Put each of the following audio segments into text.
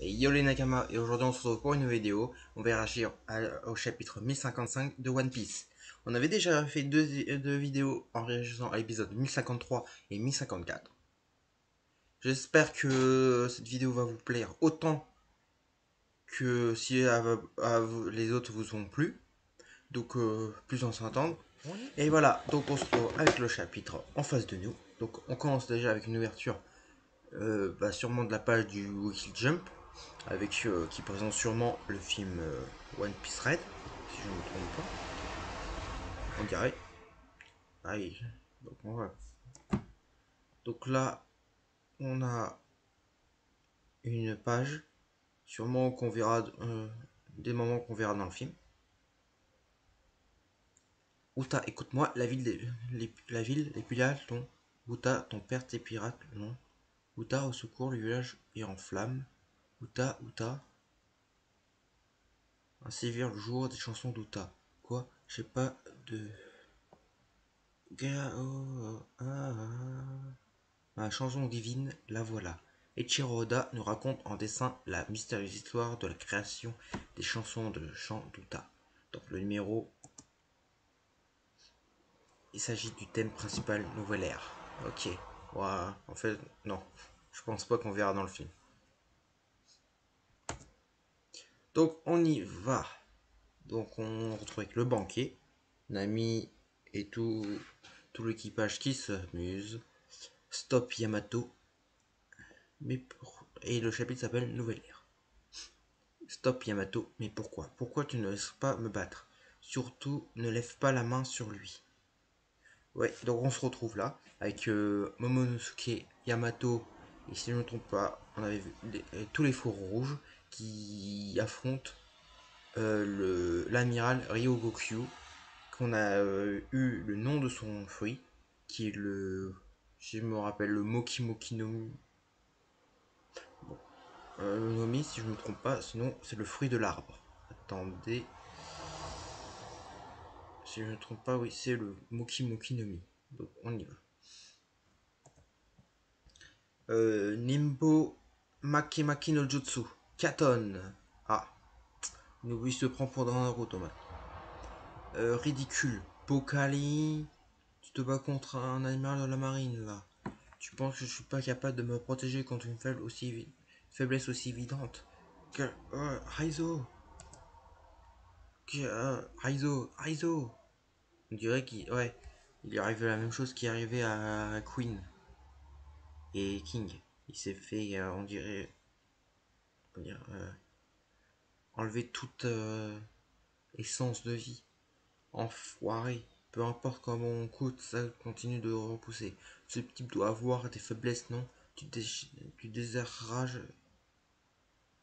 Et yo les Nakama, et aujourd'hui on se retrouve pour une nouvelle vidéo. On va réagir au chapitre 1055 de One Piece. On avait déjà fait deux vidéos en réagissant à l'épisode 1053 et 1054. J'espère que cette vidéo va vous plaire autant que si les autres vous ont plu. Donc plus on s'entend. Et voilà, donc on se retrouve avec le chapitre en face de nous. Donc on commence déjà avec une ouverture sûrement de la page du Wiki Jump, avec qui présente sûrement le film One Piece Red, si je ne me trompe pas. On dirait. Aïe. Donc, donc là, on a une page, sûrement qu'on verra des moments qu'on verra dans le film. Uta, écoute-moi, la ville, les pirates, ton. Uta, ton père, tes pirates, non. Uta, au secours, le village est en flammes. Uta, Uta. Un sévère le jour des chansons d'Uta. Quoi? J'ai pas de. Ma chanson divine, la voilà. Eiichiro Oda nous raconte en dessin la mystérieuse histoire de la création des chansons de chant d'Uta. Donc le numéro, il s'agit du thème principal Nouvelle Ère. Ok. Ouais, en fait, non. Je pense pas qu'on verra dans le film. Donc on y va. Donc on retrouve avec le banquier, Nami et tout l'équipage qui s'amuse. Stop Yamato. Et le chapitre s'appelle Nouvelle Ère. Stop Yamato, mais pourquoi? Pourquoi tu ne laisses pas me battre? Surtout, ne lève pas la main sur lui. Ouais, donc on se retrouve là, avec Momonosuke, Yamato, et si je ne me trompe pas, on avait vu tous les fours rouges qui affrontent l'amiral Ryogokyu, qu'on a eu le nom de son fruit, qui est je me rappelle, le Moki Moki no Nomi, si je ne me trompe pas, sinon c'est le fruit de l'arbre. Attendez, si je ne me trompe pas, oui, c'est le Moki Moki Nomi. Donc on y va. Nimbo Makemaki no Jutsu. Katon. Ah, il se prend pour un Naruto. Ridicule. Pokali. Tu te bats contre un animal de la marine là. Tu penses que je suis pas capable de me protéger contre une faiblesse aussi évidente que. Raizo. Raizo. On dirait qu'il. Ouais. Il est arrivé la même chose qui est arrivé à Queen et King. Il s'est fait, on dirait, enlever toute essence de vie. Enfoiré. Peu importe comment on coûte, ça continue de repousser. Ce type doit avoir des faiblesses, non? Tu déserteras.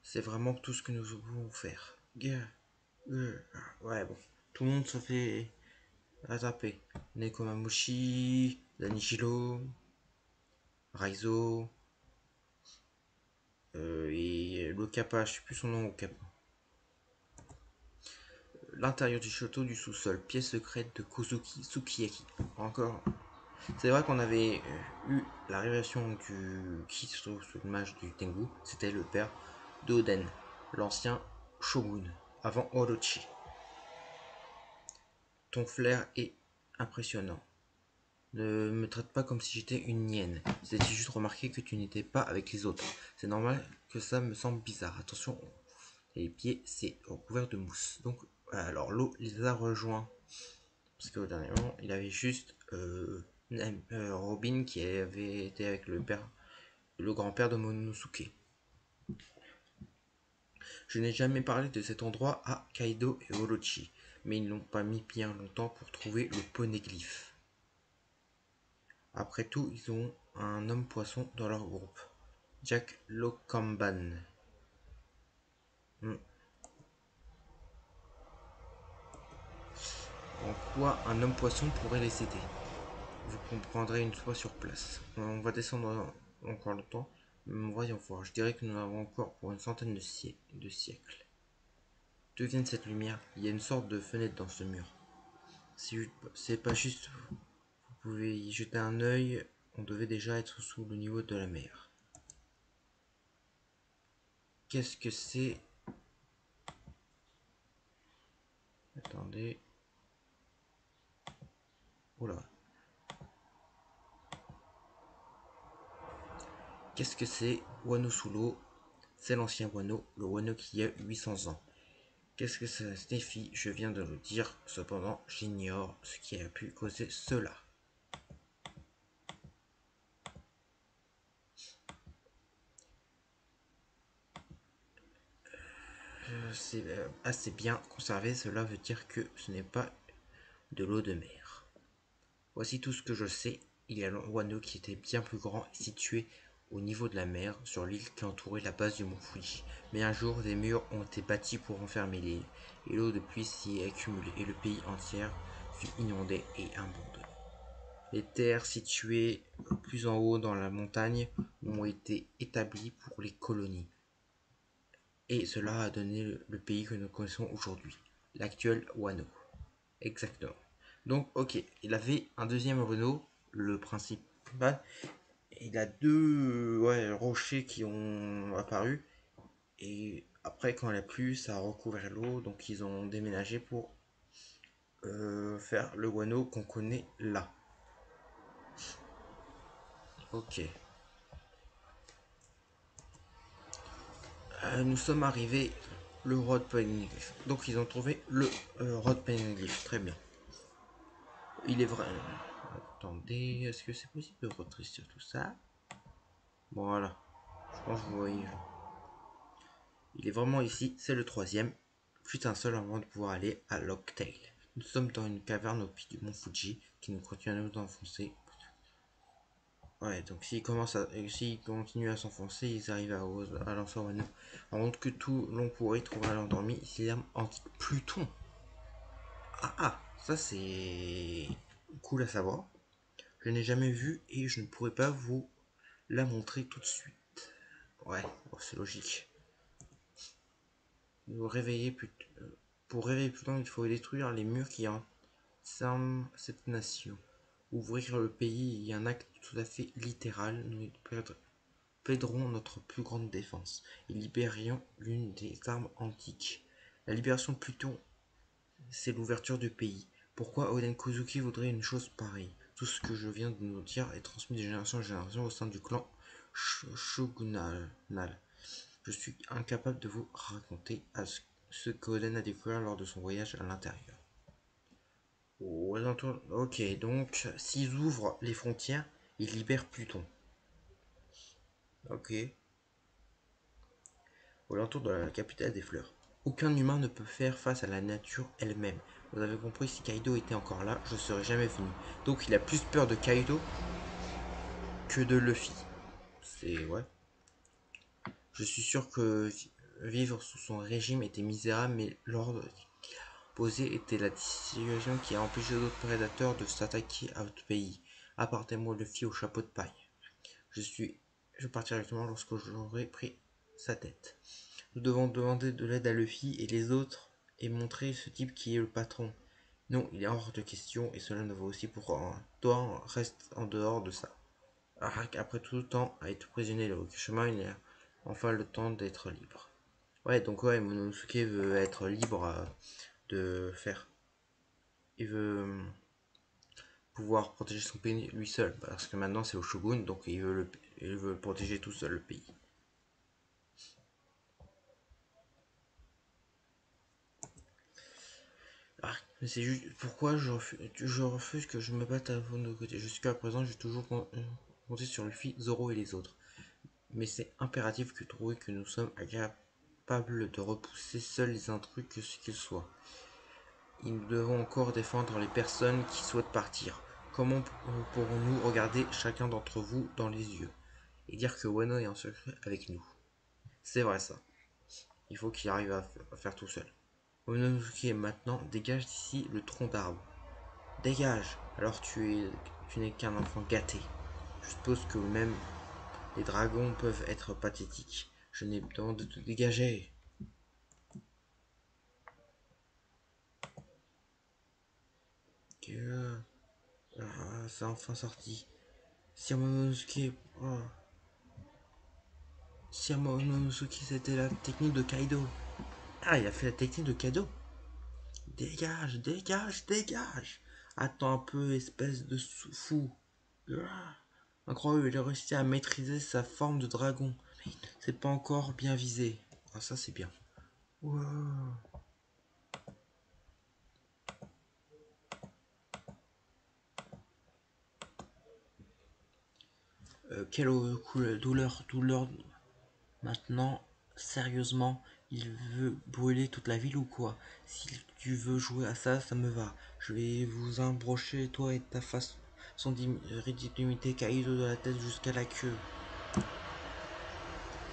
C'est vraiment tout ce que nous pouvons faire. Ouais, bon. Tout le monde se fait attraper. Nekomamushi, Danishiro, Raizo, et le Kappa, je sais plus son nom au Kappa. L'intérieur du château du sous-sol, pièce secrète de Kozuki Sukiyaki. Encore. C'est vrai qu'on avait eu la révélation qui se trouve sur l'image du Tengu. C'était le père d'Oden, l'ancien shogun, avant Orochi. Ton flair est impressionnant. Ne me traite pas comme si j'étais une hyène. C'était juste remarquer que tu n'étais pas avec les autres. C'est normal que ça me semble bizarre. Attention, les pieds, c'est recouvert de mousse. Donc, alors l'eau les a rejoints. Parce qu'au dernier moment, il avait juste Robin qui avait été avec le grand-père de Monosuke. Je n'ai jamais parlé de cet endroit à Kaido et Orochi, mais ils n'ont pas mis bien longtemps pour trouver le poneglyphe. Après tout, ils ont un homme poisson dans leur groupe, Jack Lokamban. En quoi un homme poisson pourrait les aider? Vous comprendrez une fois sur place. On va descendre encore longtemps. Voyons voir, je dirais que nous avons encore pour une centaine de siècles. D'où vient cette lumière? Il y a une sorte de fenêtre dans ce mur. C'est pas juste, vous pouvez y jeter un œil, on devait déjà être sous le niveau de la mer. Qu'est-ce que c'est? Attendez. Oula. Qu'est-ce que c'est? Wano sous l'eau. C'est l'ancien Wano, le Wano qui a 800 ans. Qu'est-ce que ça signifie? Je viens de le dire, cependant j'ignore ce qui a pu causer cela. C'est assez bien conservé, cela veut dire que ce n'est pas de l'eau de mer. Voici tout ce que je sais. Il y a un Wano qui était bien plus grand et situé au niveau de la mer, sur l'île qui entourait la base du mont Fuji. Mais un jour, des murs ont été bâtis pour enfermer l'île, et l'eau de pluie s'y est accumulée, et le pays entier fut inondé et abandonné. Les terres situées plus en haut dans la montagne ont été établies pour les colonies. Et cela a donné le pays que nous connaissons aujourd'hui, l'actuel Wano. Exactement. Donc, ok, il avait un deuxième Wano, le principal. Il a deux rochers qui ont apparu. Et après, quand il a plu, ça a recouvert l'eau. Donc, ils ont déménagé pour faire le Wano qu'on connaît là. Ok. Nous sommes arrivés le Rod Poneglyph. Donc, ils ont trouvé le Rod Poneglyph. Très bien. Il est vrai. Attendez, est-ce que c'est possible de retristir tout ça? Bon, voilà. Je pense que vous voyez. Il est vraiment ici, c'est le troisième. Plus un seul avant de pouvoir aller à Locktail. Nous sommes dans une caverne au pied du mont Fuji qui nous continue à nous enfoncer. Ouais, donc s'ils continuent à s'enfoncer, ils arrivent à l'enfer Wano. Avant que tout l'on pourrait trouver à l'endormi, ici l'arme antique Pluton. Ça c'est cool à savoir. Je n'ai jamais vu et je ne pourrais pas vous la montrer tout de suite. Ouais, bon, c'est logique. Vous réveiller pour réveiller Pluton, il faut détruire les murs qui enferment cette nation. Ouvrir le pays est un acte tout à fait littéral. Nous plaiderons notre plus grande défense et libérions l'une des armes antiques. La libération de Pluton, c'est l'ouverture du pays. Pourquoi Oden Kozuki voudrait une chose pareille? Tout ce que je viens de nous dire est transmis de génération en génération au sein du clan shogunal. Je suis incapable de vous raconter ce qu'Oden a découvert lors de son voyage à l'intérieur. Ok, donc s'ils ouvrent les frontières, ils libèrent Pluton. Ok. Au alentour de la capitale des fleurs. Aucun humain ne peut faire face à la nature elle-même. Vous avez compris, si Kaido était encore là, je serais jamais venu. Donc il a plus peur de Kaido que de Luffy. C'est ouais. Je suis sûr que vivre sous son régime était misérable, mais l'ordre posé était la situation qui a empêché d'autres prédateurs de s'attaquer à votre pays. Apportez-moi Luffy au chapeau de paille. Je partirai directement lorsque j'aurai pris sa tête. Nous devons demander de l'aide à Luffy et les autres et montrer ce type qui est le patron. Non, il est hors de question et cela ne vaut aussi pour toi, reste en dehors de ça. Après tout le temps à être prisonnier de Okishima, il a enfin le temps d'être libre. Ouais, donc ouais, Momonosuke veut être libre de faire. Il veut pouvoir protéger son pays lui seul, parce que maintenant c'est au shogun, donc il veut protéger tout seul le pays. Mais c'est juste pourquoi je refuse que je me batte à vos côtés. Jusqu'à présent, j'ai toujours compté sur Luffy, Zoro et les autres. Mais c'est impératif que trouver que nous sommes capables de repousser seuls les intrus que ce qu'ils soient. Et nous devons encore défendre les personnes qui souhaitent partir. Comment pourrons-nous regarder chacun d'entre vous dans les yeux et dire que Wano est en secret avec nous? C'est vrai ça. Il faut qu'il arrive à faire tout seul. Momonosuke, maintenant, dégage d'ici le tronc d'arbre. Dégage. Alors tu n'es qu'un enfant gâté. Je suppose que même les dragons peuvent être pathétiques. Je n'ai besoin de te dégager. C'est enfin sorti. Sir Momonosuke. Oh. Si Momonosuke c'était la technique de Kaido. Ah, il a fait la technique de Kaido. Dégage, dégage, dégage. Attends un peu, espèce de fou. Ah, incroyable, il a réussi à maîtriser sa forme de dragon. C'est pas encore bien visé. Ah, ça c'est bien. Wow. Quelle douleur. Maintenant, sérieusement, il veut brûler toute la ville ou quoi? Si tu veux jouer à ça, ça me va. Je vais vous embrocher, toi et ta façon d'imiter Kaido de la tête jusqu'à la queue.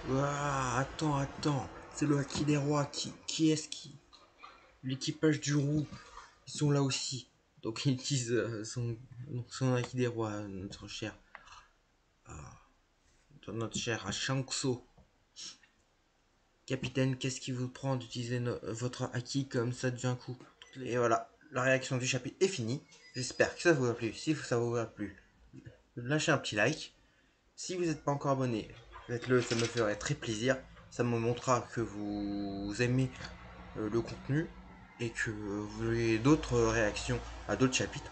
Ouah, attends. C'est le Haki des rois. Qui est-ce qui? L'équipage du roux. Ils sont là aussi. Donc ils utilisent son Haki des rois, notre cher Ashankso. Capitaine, qu'est-ce qui vous prend d'utiliser votre Haki comme ça d'un coup? Et voilà, la réaction du chapitre est finie. J'espère que ça vous a plu. Si ça vous a plu, lâchez un petit like. Si vous n'êtes pas encore abonné, faites-le, ça me ferait très plaisir. Ça me montrera que vous aimez le contenu et que vous voulez d'autres réactions à d'autres chapitres.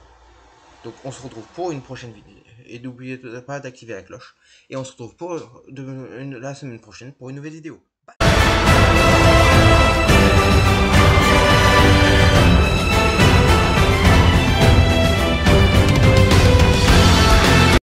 Donc on se retrouve pour une prochaine vidéo. Et n'oubliez pas d'activer la cloche. Et on se retrouve pour la semaine prochaine pour une nouvelle vidéo. Bye.